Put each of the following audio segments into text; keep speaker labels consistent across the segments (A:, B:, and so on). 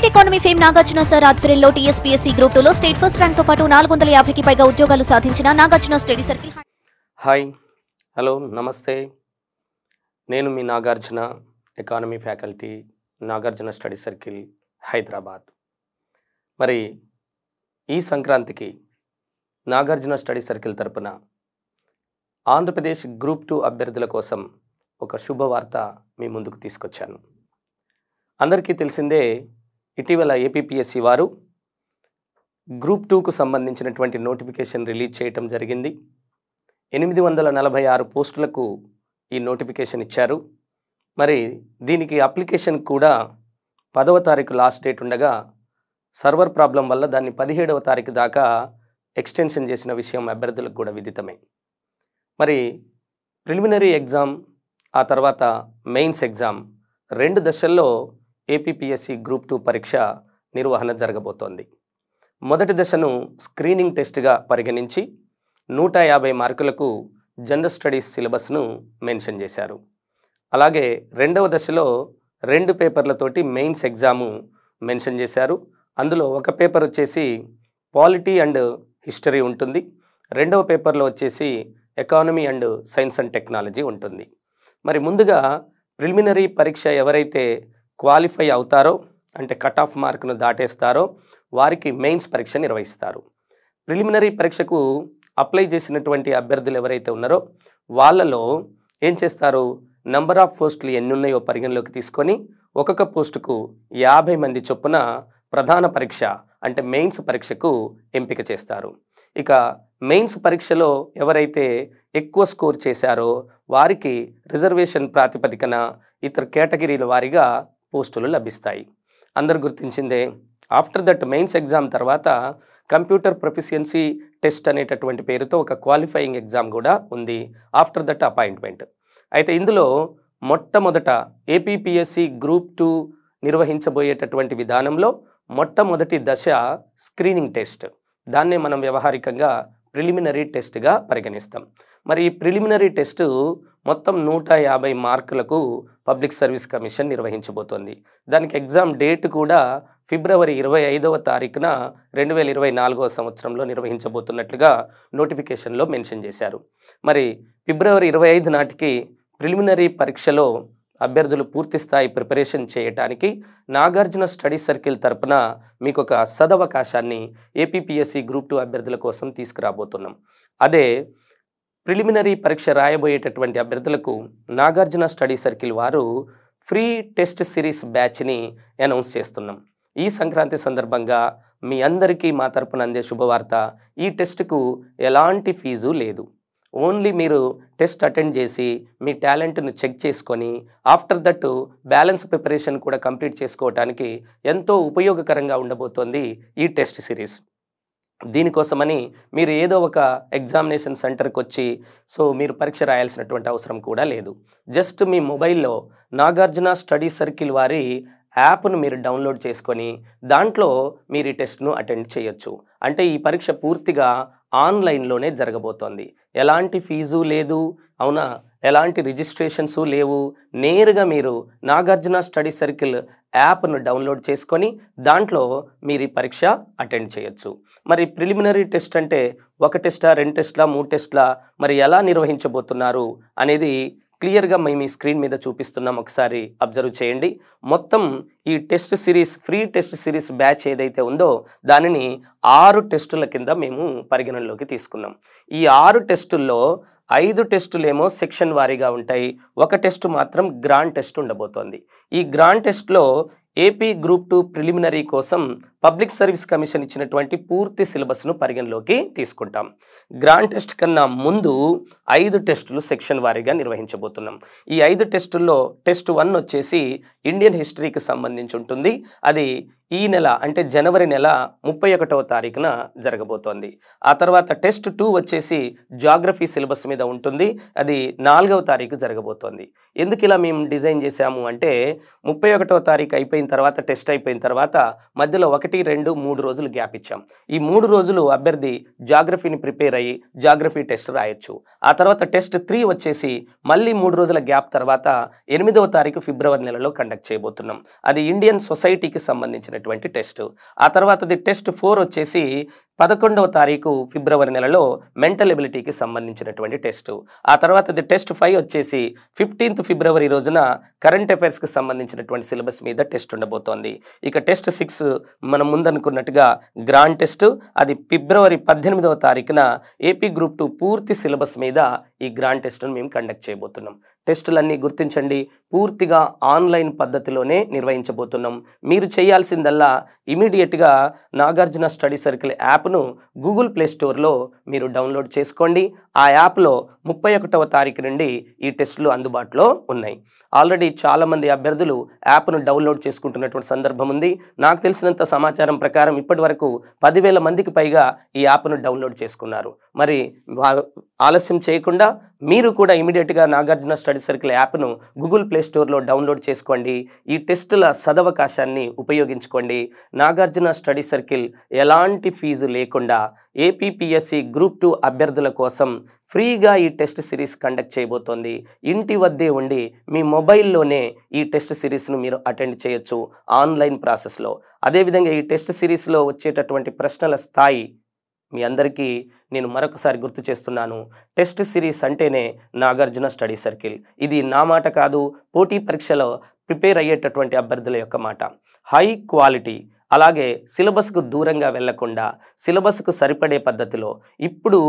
A: Economy fame Nagarjuna sir ఆధ్వర్యంలో TSPSC group 2 లో state first rank తో పాటు 450కి పైగా ఉద్యోగాలు సాధించిన Nagarjuna study circle.
B: Hi, hello, నమస్తే. నేను మీ Nagarjuna, economy faculty, Nagarjuna study circle, Hyderabad. మరి ఈ సంక్రాంతికి నాగార్జున స్టడీ సర్కిల్ తరపున ఆంధ్రప్రదేశ్ గ్రూప్ 2 అభ్యర్థుల కోసం ఒక శుభవార్త మీ ముందుకు తీసుకొచ్చాను. అందరికీ తెలిసిందే, ఇటీవల ఏపీపీఎస్సీ వారు గ్రూప్ 2కు సంబంధించినటువంటి నోటిఫికేషన్ రిలీజ్ చేయటం జరిగింది. 846 పోస్టులకు ఈ నోటిఫికేషన్ ఇచ్చారు. మరి దీనికి అప్లికేషన్ కూడా 10వ తారీఖు లాస్ట్ డేట్ ఉండగా సర్వర్ ప్రాబ్లం వల్ల దాన్ని 17వ తారీఖు దాకా ఎక్స్టెన్షన్ చేసిన విషయం అభ్యర్థులకు కూడా విదితమే. మరి ప్రిలిమినరీ ఎగ్జామ్, ఆ తర్వాత మెయిన్స్ ఎగ్జామ్ 2 దశల్లో ఏపీపీఎస్సీ గ్రూప్ 2 పరీక్ష నిర్వహణ జరగబోతోంది. మొదటి దశను స్క్రీనింగ్ టెస్ట్గా పరిగణించి 150 మార్కులకు జనరల్ స్టడీస్ సిలబస్ను మెన్షన్ చేశారు. అలాగే రెండవ దశలో 2 పేపర్లతోటి మెయిన్స్ ఎగ్జాము మెన్షన్ చేశారు. అందులో ఒక పేపర్ వచ్చేసి పాలిటీ అండ్ హిస్టరీ ఉంటుంది, రెండవ పేపర్లో వచ్చేసి economy and science and technology ఉంటుంది. మరి ముందుగా ప్రిలిమినరీ పరీక్ష ఎవరైతే క్వాలిఫై అవుతారో, అంటే కట్ ఆఫ్ మార్కును దాటేస్తారో వారికి మెయిన్స్ పరీక్ష నిర్వహిస్తారు. ప్రిలిమినరీ పరీక్షకు అప్లై చేసినటువంటి అభ్యర్థులు ఎవరైతే ఉన్నారో వాళ్ళలో ఏం చేస్తారు, నంబర్ ఆఫ్ పోస్టులు ఎన్ని ఉన్నాయో పరిగణలోకి తీసుకొని ఒక్కొక్క పోస్టుకు 50 మంది చొప్పున ప్రధాన పరీక్ష అంటే మెయిన్స్ పరీక్షకు ఎంపిక చేస్తారు. ఇక మెయిన్స్ పరీక్షలో ఎవరైతే ఎక్కువ స్కోర్ చేశారో వారికి రిజర్వేషన్ ప్రాతిపదికన ఇతర కేటగిరీల వారీగా పోస్టులు లభిస్తాయి. అందరు గుర్తించిందే. ఆఫ్టర్ దట్ మెయిన్స్ ఎగ్జామ్ తర్వాత కంప్యూటర్ ప్రొఫిషియన్సీ టెస్ట్ అనేటటువంటి పేరుతో ఒక క్వాలిఫైయింగ్ ఎగ్జామ్ కూడా ఉంది. After that appointment. అయితే ఇందులో మొట్టమొదట ఏపీపీఎస్సీ గ్రూప్ 2 నిర్వహించబోయేటటువంటి విధానంలో మొట్టమొదటి దశ స్క్రీనింగ్ టెస్ట్. దాన్నే మనం వ్యవహారికంగా ప్రిలిమినరీ టెస్ట్గా పరిగణిస్తాం. మరి ఈ ప్రిలిమినరీ టెస్టు మొత్తం 150 మార్కులకు పబ్లిక్ సర్వీస్ కమిషన్ నిర్వహించబోతోంది. దానికి ఎగ్జామ్ డేట్ కూడా ఫిబ్రవరి 25వ తారీఖున 2024వ సంవత్సరంలో నిర్వహించబోతున్నట్లుగా నోటిఫికేషన్లో మెన్షన్ చేశారు. మరి ఫిబ్రవరి 25 నాటికి ప్రిలిమినరీ పరీక్షలో అభ్యర్థులు పూర్తి స్థాయి ప్రిపరేషన్ చేయడానికి నాగార్జున స్టడీ సర్కిల్ తరపున మీకు ఒక సదవకాశాన్ని ఏపీపీఎస్సీ గ్రూప్ 2 అభ్యర్థుల కోసం తీసుకురాబోతున్నాం. అదే ప్రిలిమినరీ పరీక్ష రాయబోయేటటువంటి అభ్యర్థులకు నాగార్జున స్టడీ సర్కిల్ వారు ఫ్రీ టెస్ట్ సిరీస్ బ్యాచ్ని అనౌన్స్ చేస్తున్నాం. ఈ సంక్రాంతి సందర్భంగా మీ అందరికీ మా తరపున అందే శుభవార్త, ఈ టెస్ట్కు ఎలాంటి ఫీజు లేదు. ఓన్లీ మీరు టెస్ట్ అటెండ్ చేసి మీ టాలెంట్ను చెక్ చేసుకొని ఆఫ్టర్ దట్ బ్యాలెన్స్ ప్రిపరేషన్ కూడా కంప్లీట్ చేసుకోవడానికి ఎంతో ఉపయోగకరంగా ఉండబోతోంది ఈ టెస్ట్ సిరీస్. దీనికోసమని మీరు ఏదో ఒక ఎగ్జామినేషన్ సెంటర్కి వచ్చి మీరు పరీక్ష రాయాల్సినటువంటి అవసరం కూడా లేదు. జస్ట్ మీ మొబైల్లో నాగార్జున స్టడీ సర్కిల్ వారి యాప్ను మీరు డౌన్లోడ్ చేసుకొని దాంట్లో మీరు ఈ టెస్ట్ను అటెండ్ చేయొచ్చు. అంటే ఈ పరీక్ష పూర్తిగా ఆన్లైన్లోనే జరగబోతోంది. ఎలాంటి ఫీజు లేదు, అవునా, ఎలాంటి రిజిస్ట్రేషన్స్ లేవు. నేరుగా మీరు నాగార్జున స్టడీ సర్కిల్ యాప్ను డౌన్లోడ్ చేసుకొని దాంట్లో మీరు ఈ పరీక్ష అటెండ్ చేయొచ్చు. మరి ప్రిలిమినరీ టెస్ట్ అంటే 1 టెస్టా, 2 టెస్ట్లా, 3 టెస్ట్లా, మరి ఎలా నిర్వహించబోతున్నారు అనేది క్లియర్గా మేము ఈ స్క్రీన్ మీద చూపిస్తున్నాం. ఒకసారి అబ్జర్వ్ చేయండి. మొత్తం ఈ test series, free test series batch ఏదైతే ఉందో దానిని 6 టెస్టుల కింద మేము పరిగణనలోకి తీసుకున్నాం. ఈ 6 టెస్టుల్లో 5 టెస్టులేమో సెక్షన్ వారీగా ఉంటాయి, 1 టెస్ట్ మాత్రం గ్రాండ్ టెస్ట్ ఉండబోతోంది. ఈ గ్రాండ్ టెస్ట్లో ఏపీ గ్రూప్ 2 ప్రిలిమినరీ కోసం పబ్లిక్ సర్వీస్ కమిషన్ ఇచ్చినటువంటి పూర్తి సిలబస్ను పరిగణలోకి తీసుకుంటాం. గ్రాండ్ టెస్ట్ కన్నా ముందు 5 టెస్టులు సెక్షన్ వారీగా నిర్వహించబోతున్నాం. ఈ 5 టెస్టుల్లో టెస్ట్ 1 వచ్చేసి ఇండియన్ హిస్టరీకి సంబంధించి ఉంటుంది. అది ఈ నెల అంటే జనవరి నెల 31వ తారీఖున జరగబోతోంది. ఆ తర్వాత టెస్ట్ 2 వచ్చేసి జాగ్రఫీ సిలబస్ మీద ఉంటుంది. అది 4వ తారీఖు జరగబోతోంది. ఎందుకు ఇలా మేము డిజైన్ చేశాము అంటే 31వ తారీఖు అయిపోయిన తర్వాత, టెస్ట్ అయిపోయిన తర్వాత మధ్యలో 1 1, 2, 3 రోజులు గ్యాప్ ఇచ్చాం. ఈ 3 రోజులు అభ్యర్థి జాగ్రఫీని ప్రిపేర్ అయ్యి జాగ్రఫీ టెస్ట్ రాయొచ్చు. ఆ తర్వాత టెస్ట్ 3 వచ్చేసి మళ్ళీ 3 రోజుల గ్యాప్ తర్వాత 8వ తారీఖు ఫిబ్రవరి నెలలో కండక్ట్ చేయబోతున్నాం. అది ఇండియన్ సొసైటీకి సంబంధించినటువంటి టెస్ట్. ఆ తర్వాతది టెస్ట్ 4 వచ్చేసి 11వ తారీఖు ఫిబ్రవరి నెలలో మెంటల్ ఎబిలిటీకి సంబంధించినటువంటి టెస్ట్. ఆ తర్వాతది టెస్ట్ 5 వచ్చేసి 15th ఫిబ్రవరి రోజున కరెంట్ అఫైర్స్కి సంబంధించినటువంటి సిలబస్ మీద టెస్ట్ ఉండబోతోంది. ఇక టెస్ట్ 6 మనం ముందనుకున్నట్టుగా గ్రాండ్ టెస్ట్, అది ఫిబ్రవరి 18వ తారీఖున ఏపీ గ్రూప్ 2 పూర్తి సిలబస్ మీద ఈ గ్రాండ్ టెస్ట్ను మేము కండక్ట్ చేయబోతున్నాం. టెస్టులన్నీ గుర్తించండి, పూర్తిగా ఆన్లైన్ పద్ధతిలోనే నిర్వహించబోతున్నాం. మీరు చేయాల్సిందల్లా ఇమీడియట్గా నాగార్జున స్టడీ సర్కిల్ యాప్ను గూగుల్ ప్లే స్టోర్లో మీరు డౌన్లోడ్ చేసుకోండి. ఆ యాప్లో 31వ తారీఖు నుండి ఈ టెస్టులు అందుబాటులో ఉన్నాయి. ఆల్రెడీ చాలామంది అభ్యర్థులు యాప్ను డౌన్లోడ్ చేసుకుంటున్నటువంటి సందర్భం ఉంది. నాకు తెలిసినంత సమాచారం ప్రకారం ఇప్పటి వరకు 10,000 మందికి పైగా ఈ యాప్ను డౌన్లోడ్ చేసుకున్నారు. మరి ఆలస్యం చేయకుండా మీరు కూడా ఇమీడియట్గా నాగార్జున స్టడీ సర్కిల్ యాప్ను గూగుల్ ప్లే స్టోర్లో డౌన్లోడ్ చేసుకోండి. ఈ టెస్టుల సదవకాశాన్ని ఉపయోగించుకోండి. నాగార్జున స్టడీ సర్కిల్ ఎలాంటి ఫీజు లేకుండా ఏపీపీఎస్సీ గ్రూప్ 2 అభ్యర్థుల కోసం ఫ్రీగా ఈ టెస్ట్ సిరీస్ కండక్ట్ చేయబోతోంది. ఇంటి వద్దే ఉండి మీ మొబైల్లోనే ఈ టెస్ట్ సిరీస్ను మీరు అటెండ్ చేయొచ్చు ఆన్లైన్ ప్రాసెస్లో. అదేవిధంగా ఈ టెస్ట్ సిరీస్లో వచ్చేటటువంటి ప్రశ్నల స్థాయి మీ అందరికీ నేను మరొకసారి గుర్తు చేస్తున్నాను. టెస్ట్ సిరీస్ అంటేనే నాగార్జున స్టడీ సర్కిల్. ఇది నా మాట కాదు, పోటీ పరీక్షలో ప్రిపేర్ అయ్యేటటువంటి అభ్యర్థుల యొక్క మాట. హై క్వాలిటీ, అలాగే సిలబస్కు దూరంగా వెళ్లకుండా సిలబస్కు సరిపడే పద్ధతిలో ఇప్పుడు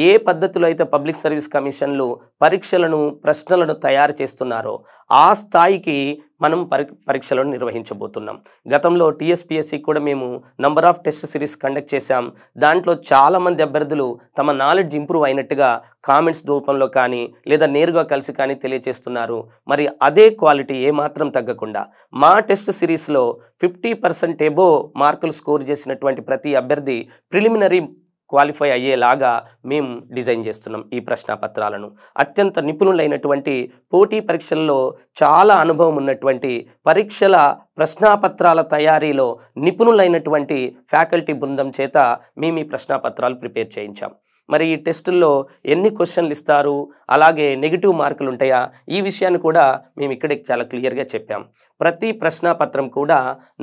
B: ఏ పద్ధతిలో అయితే పబ్లిక్ సర్వీస్ కమిషన్లు పరీక్షలను ప్రశ్నలను తయారు చేస్తున్నారో ఆ స్థాయికి మనం పరీక్షలను నిర్వహించబోతున్నాం. గతంలో టీఎస్పీఎస్సీ కూడా మేము number of test series conduct చేశాం. దాంట్లో చాలామంది అభ్యర్థులు తమ నాలెడ్జ్ ఇంప్రూవ్ అయినట్టుగా కామెంట్స్ రూపంలో కానీ లేదా నేరుగా కలిసి కానీ తెలియజేస్తున్నారు. మరి అదే క్వాలిటీ ఏమాత్రం తగ్గకుండా మా టెస్ట్ సిరీస్లో 50% ఎబో మార్కులు స్కోర్ చేసినటువంటి ప్రతి అభ్యర్థి ప్రిలిమినరీ క్వాలిఫై అయ్యేలాగా మేము డిజైన్ చేస్తున్నాం ఈ ప్రశ్నాపత్రాలను. అత్యంత నిపుణులైనటువంటి పోటీ పరీక్షల్లో చాలా అనుభవం ఉన్నటువంటి పరీక్షల ప్రశ్నాపత్రాల తయారీలో నిపుణులైనటువంటి ఫ్యాకల్టీ బృందం చేత మేము ఈ ప్రశ్నాపత్రాలు ప్రిపేర్ చేయించాం. మరి ఈ టెస్టుల్లో ఎన్ని క్వశ్చన్లు ఇస్తారు, అలాగే నెగిటివ్ మార్కులు ఉంటాయా, ఈ విషయాన్ని కూడా మేము ఇక్కడే చాలా క్లియర్గా చెప్పాం. ప్రతి ప్రశ్నాపత్రం కూడా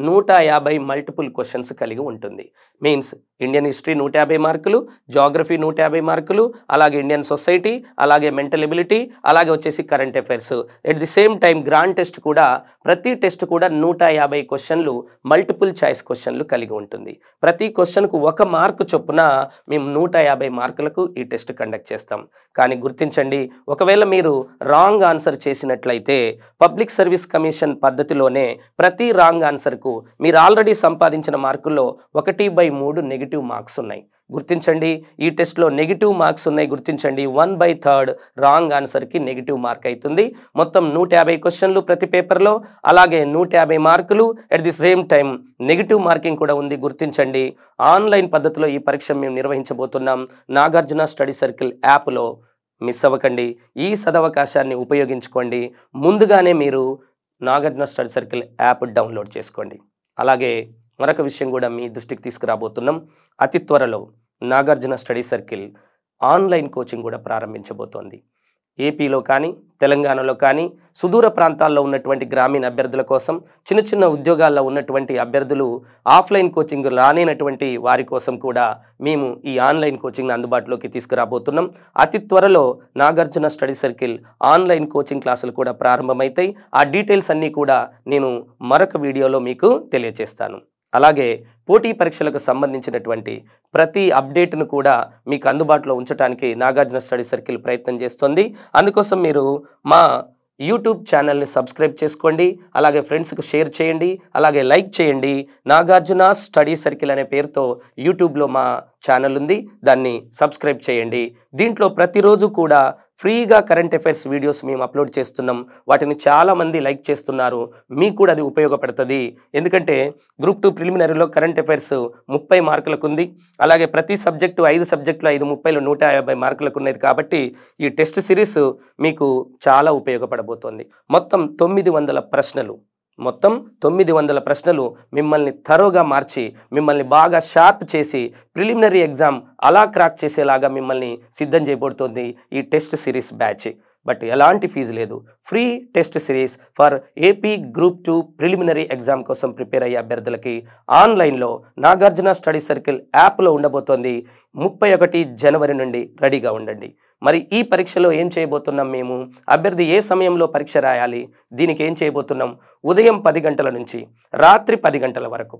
B: 150 మల్టిపుల్ క్వశ్చన్స్ కలిగి ఉంటుంది. మీన్స్ ఇండియన్ హిస్టరీ 150 మార్కులు, జాగ్రఫీ 150 మార్కులు, అలాగే ఇండియన్ సొసైటీ, అలాగే మెంటల్ ఎబిలిటీ, అలాగే వచ్చేసి current affairs. At the same time grand test కూడా ప్రతి టెస్ట్ కూడా 150 క్వశ్చన్లు మల్టిపుల్ చాయిస్ క్వశ్చన్లు కలిగి ఉంటుంది. ప్రతి క్వశ్చన్కు 1 మార్కు చొప్పున మేము 150 మార్కులకు ఈ టెస్ట్ కండక్ట్ చేస్తాం. కానీ గుర్తించండి, ఒకవేళ మీరు రాంగ్ ఆన్సర్ చేసినట్లయితే పబ్లిక్ సర్వీస్ కమిషన్ పద్ధతిలోనే ప్రతి రాంగ్ ఆన్సర్కు మీరు ఆల్రెడీ సంపాదించిన మార్కుల్లో 1/3 నెగిటివ్ మార్క్స్ ఉన్నాయి. గుర్తించండి, ఈ టెస్ట్లో నెగిటివ్ మార్క్స్ ఉన్నాయి. గుర్తించండి, 1/3 రాంగ్ ఆన్సర్కి నెగిటివ్ మార్క్ అవుతుంది. మొత్తం 150 క్వశ్చన్లు ప్రతి పేపర్లో, అలాగే 150 మార్కులు. At the same time negative marking కూడా ఉంది. గుర్తించండి, ఆన్లైన్ పద్ధతిలో ఈ పరీక్ష మేము నిర్వహించబోతున్నాం. నాగార్జున స్టడీ సర్కిల్ యాప్లో మిస్ అవ్వకండి. ఈ సదవకాశాన్ని ఉపయోగించుకోండి. ముందుగానే మీరు Nagarjuna study circle app download చేసుకోండి. అలాగే మరొక విషయం కూడా మీ దృష్టికి తీసుకురాబోతున్నాం. అతి త్వరలో Nagarjuna study circle online coaching కూడా ప్రారంభించబోతోంది. ఏపీలో కానీ తెలంగాణలో కానీ సుదూర ప్రాంతాల్లో ఉన్నటువంటి గ్రామీణ అభ్యర్థుల కోసం, చిన్న చిన్న ఉద్యోగాల్లో ఉన్నటువంటి అభ్యర్థులు ఆఫ్లైన్ కోచింగ్ రాలేనటువంటి వారి కోసం కూడా మేము ఈ ఆన్లైన్ కోచింగ్ని అందుబాటులోకి తీసుకురాబోతున్నాం. అతి త్వరలో Nagarjuna study circle online coaching క్లాసులు కూడా ప్రారంభమవుతాయి. ఆ డీటెయిల్స్ అన్నీ కూడా నేను మరొక వీడియోలో మీకు తెలియజేస్తాను. అలాగే పోటీ పరీక్షలకు సంబంధించినటువంటి ప్రతి అప్డేట్ను కూడా మీకు అందుబాటులో ఉంచడానికి నాగార్జున స్టడీ సర్కిల్ ప్రయత్నం చేస్తుంది. అందుకోసం మీరు మా యూట్యూబ్ ఛానల్ని సబ్స్క్రైబ్ చేసుకోండి, అలాగే ఫ్రెండ్స్కి షేర్ చేయండి, అలాగే లైక్ చేయండి. నాగార్జున స్టడీ సర్కిల్ అనే పేరుతో యూట్యూబ్లో మా ఛానల్ ఉంది, దాన్ని సబ్స్క్రైబ్ చేయండి. దీంట్లో ప్రతిరోజు కూడా ఫ్రీగా కరెంట్ అఫైర్స్ వీడియోస్ మేము అప్లోడ్ చేస్తున్నాం. వాటిని చాలామంది లైక్ చేస్తున్నారు. మీకు కూడా అది ఉపయోగపడుతుంది. ఎందుకంటే గ్రూప్ 2 ప్రిలిమినరీలో కరెంట్ అఫైర్స్ 30 మార్కులకు ఉంది. అలాగే ప్రతి సబ్జెక్టు 5 సబ్జెక్టులు 5 30లో 150 మార్కులకు ఉన్నది. కాబట్టి ఈ టెస్ట్ సిరీస్ మీకు చాలా ఉపయోగపడబోతోంది. మొత్తం 900 ప్రశ్నలు మొత్తం 900 ప్రశ్నలు మిమ్మల్ని థరోగా మార్చి మిమ్మల్ని బాగా షార్ప్ చేసి ప్రిలిమినరీ ఎగ్జామ్ అలా క్రాక్ చేసేలాగా మిమ్మల్ని సిద్ధం చేయబడుతుంది ఈ టెస్ట్ సిరీస్ బ్యాచ్. బట్ ఎలాంటి ఫీజు లేదు. Free test series for AP group 2 preliminary exam కోసం ప్రిపేర్ అయ్యే అభ్యర్థులకి ఆన్లైన్లో నాగార్జున స్టడీ సర్కిల్ యాప్లో ఉండబోతోంది. 31 జనవరి నుండి రెడీగా ఉండండి. మరి ఈ పరీక్షలో ఏం చేయబోతున్నాం మేము, అభ్యర్థి ఏ సమయంలో పరీక్ష రాయాలి, దీనికి ఏం చేయబోతున్నాం, ఉదయం 10 గంటల నుంచి రాత్రి 10 గంటల వరకు,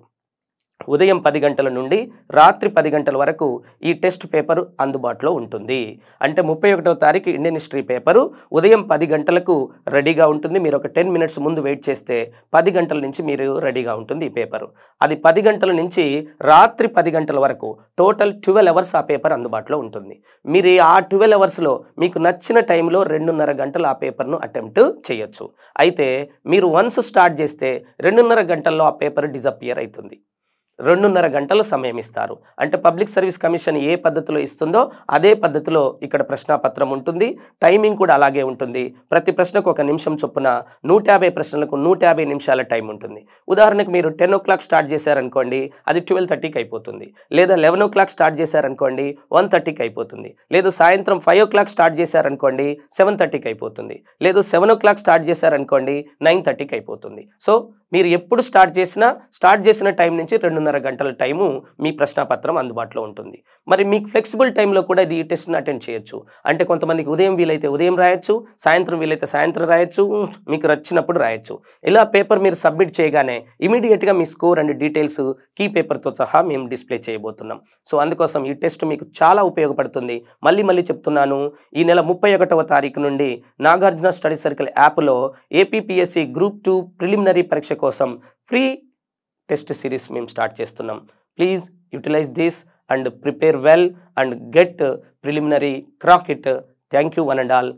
B: ఉదయం 10 గంటల నుండి రాత్రి 10 గంటల వరకు ఈ టెస్ట్ పేపర్ అందుబాటులో ఉంటుంది. అంటే 31వ తారీఖు ఇండియన్ హిస్టరీ పేపరు ఉదయం 10 గంటలకు రెడీగా ఉంటుంది. మీరు ఒక 10 మినిట్స్ ముందు వెయిట్ చేస్తే 10 గంటల నుంచి మీరు రెడీగా ఉంటుంది ఈ పేపరు. అది 10 గంటల నుంచి రాత్రి 10 గంటల వరకు టోటల్ 12 అవర్స్ ఆ పేపర్ అందుబాటులో ఉంటుంది. మీరు ఆ 12 అవర్స్లో మీకు నచ్చిన టైంలో 2.5 గంటలు ఆ పేపర్ను అటెంప్ట్ చేయొచ్చు. అయితే మీరు వన్స్ స్టార్ట్ చేస్తే 2.5 గంటల్లో ఆ పేపర్ డిజపియర్ అవుతుంది. 2.5 గంటల సమయం ఇస్తారు. అంటే పబ్లిక్ సర్వీస్ కమిషన్ ఏ పద్ధతిలో ఇస్తుందో అదే పద్ధతిలో ఇక్కడ ప్రశ్నాపత్రం ఉంటుంది. టైమింగ్ కూడా అలాగే ఉంటుంది. ప్రతి ప్రశ్నకు 1 నిమిషం చొప్పున 150 ప్రశ్నలకు 150 నిమిషాల టైం ఉంటుంది. ఉదాహరణకు మీరు 10 o'clock స్టార్ట్ చేశారనుకోండి, అది 12:30కి అయిపోతుంది. లేదా 11 o'clock స్టార్ట్ చేశారనుకోండి, 1:30కి అయిపోతుంది. లేదు సాయంత్రం 5 o'clock స్టార్ట్ చేశారనుకోండి, 7:30కి అయిపోతుంది. లేదు 7 o'clock స్టార్ట్ చేశారనుకోండి, 9:30కి అయిపోతుంది. సో మీరు ఎప్పుడు స్టార్ట్ చేసిన టైం నుంచి 2.5 గంటల టైము మీ ప్రశ్నాపత్రం అందుబాటులో ఉంటుంది. మరి మీకు ఫ్లెక్సిబుల్ టైంలో కూడా ఈ టెస్ట్ని అటెండ్ చేయొచ్చు. అంటే కొంతమందికి ఉదయం వీలైతే ఉదయం రాయొచ్చు, సాయంత్రం వీలైతే సాయంత్రం రాయొచ్చు, మీకు వచ్చినప్పుడు రాయొచ్చు. ఇలా పేపర్ మీరు సబ్మిట్ చేయగానే ఇమీడియట్గా మీ స్కోర్ అండ్ డీటెయిల్స్ కీ పేపర్తో సహా మేము డిస్ప్లే చేయబోతున్నాం. సో అందుకోసం ఈ టెస్ట్ మీకు చాలా ఉపయోగపడుతుంది. మళ్ళీ చెప్తున్నాను, ఈ నెల 31వ తారీఖు నుండి నాగార్జున స్టడీ సర్కిల్ యాప్లో ఏపీపీఎస్సీ గ్రూప్ 2 ప్రిలిమినరీ పరీక్ష కోసం ఫ్రీ టెస్ట్ సిరీస్ మేము స్టార్ట్ చేస్తున్నాం. Please utilize this and prepare well and get preliminary, crack it. Thank you one and all.